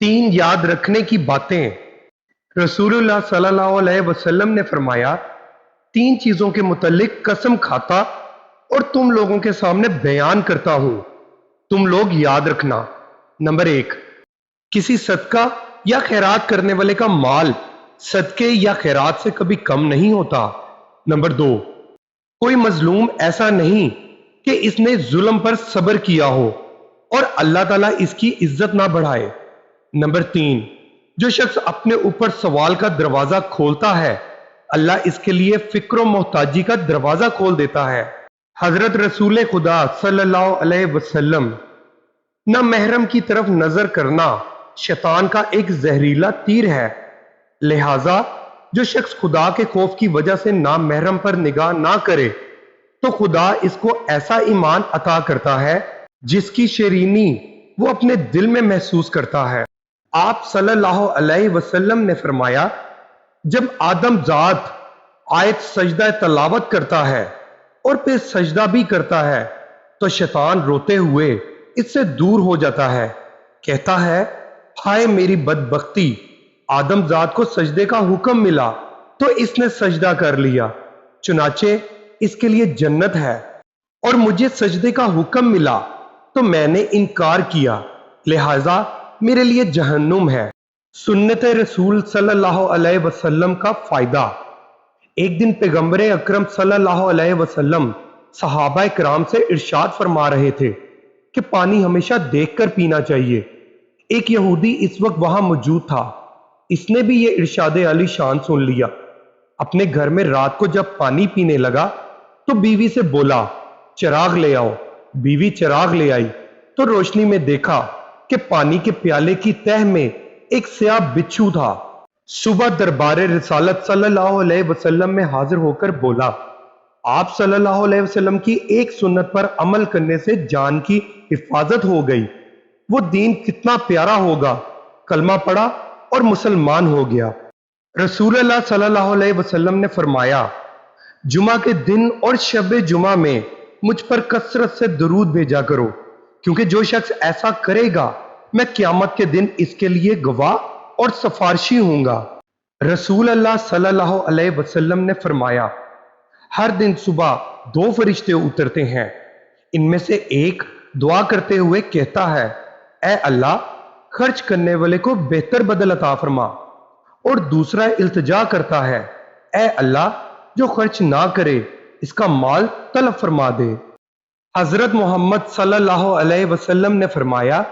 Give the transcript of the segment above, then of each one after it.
तीन याद रखने की बातें। रसूलुल्लाह सल्लल्लाहु अलैहि वसल्लम ने फरमाया, तीन चीजों के मुतल्लिक कसम खाता और तुम लोगों के सामने बयान करता हूं, तुम लोग याद रखना। नंबर एक, किसी सदका या खैरात करने वाले का माल सदके या खैरात से कभी कम नहीं होता। नंबर दो, कोई मजलूम ऐसा नहीं कि इसने जुल्म पर सब्र किया हो और अल्लाह ताला इसकी इज्जत ना बढ़ाए। नंबर तीन, जो शख्स अपने ऊपर सवाल का दरवाजा खोलता है, अल्लाह इसके लिए फिक्र मोहताजी का दरवाजा खोल देता है। हजरत रसूल खुदा सल्लल्लाहु अलैहि वसल्लम, न महरम की तरफ नजर करना शैतान का एक जहरीला तीर है, लिहाजा जो शख्स खुदा के खौफ की वजह से ना महरम पर निगाह ना करे तो खुदा इसको ऐसा ईमान अता करता है जिसकी शरीनी वो अपने दिल में महसूस करता है। आप सल्लल्लाहु अलैहि वसल्लम ने फरमाया, जब आदम जात आयत सजदा तलावत करता है और फिर सजदा भी करता है तो शैतान रोते हुए इससे दूर हो जाता है, कहता है, हाय मेरी बदबख्ती, आदम जात को सजदे का हुक्म मिला तो इसने सजदा कर लिया, चुनाचे इसके लिए जन्नत है, और मुझे सजदे का हुक्म मिला तो मैंने इनकार किया, लिहाजा मेरे लिए जहन्नुम है। सुन्नत रसूल सल्लल्लाहु अलैहि वसल्लम का फायदा। एक दिन पैगंबर अकरम सल्लल्लाहु अलैहि वसल्लम सहाबा किराम से इरशाद फरमा रहे थे कि पानी हमेशा देखकर पीना चाहिए। एक यहूदी इस वक्त वहां मौजूद था, इसने भी ये इरशाद अली शान सुन लिया। अपने घर में रात को जब पानी पीने लगा तो बीवी से बोला, चिराग ले आओ। बीवी चिराग ले आई तो रोशनी में देखा कि पानी के प्याले की तह में एक स्याह बिच्छू था। सुबह दरबारे रिसालत सल्लल्लाहु अलैहि वसल्लम में हाजिर होकर बोला, आप सल्लल्लाहु अलैहि वसल्लम की एक सुन्नत पर अमल करने से जान की हिफाजत हो गई। वो दीन कितना प्यारा होगा। कलमा पढ़ा और मुसलमान हो गया। रसूलुल्लाह सल्लल्लाहु अलैहि वसल्लम ने फरमाया, जुमा के दिन और शब जुमा में मुझ पर कसरत से दुरूद भेजा करो, क्योंकि जो शख्स ऐसा करेगा मैं क़यामत के दिन इसके लिए गवाह और सफारशी हूंगा। रसूल अल्लाह सल्लल्लाहु अलैहि वसल्लम ने फरमाया, हर दिन सुबह दो फरिश्ते उतरते हैं, इनमें से एक दुआ करते हुए कहता है, ऐ अल्लाह, खर्च करने वाले को बेहतर बदल अता फरमा, और दूसरा इल्तिजा करता है, ऐ अल्लाह, जो खर्च ना करे इसका माल तलब फरमा दे। हजरत मोहम्मद सल्लल्लाहु अलैहि वसल्लम ने फरमाया,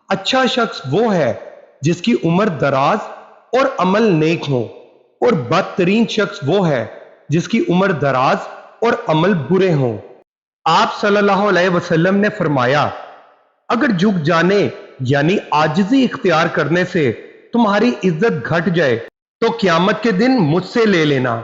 अच्छा शख्स वो है जिसकी उम्र दराज और अमल नेक हो, और बदतरीन शख्स वो है जिसकी उम्र दराज और अमल बुरे हों। आप सल्लल्लाहु अलैहि वसल्लम ने फरमाया, अगर झुक जाने यानी आजिज़ी इख्तियार करने से तुम्हारी इज्जत घट जाए तो क़यामत के दिन मुझसे ले लेना।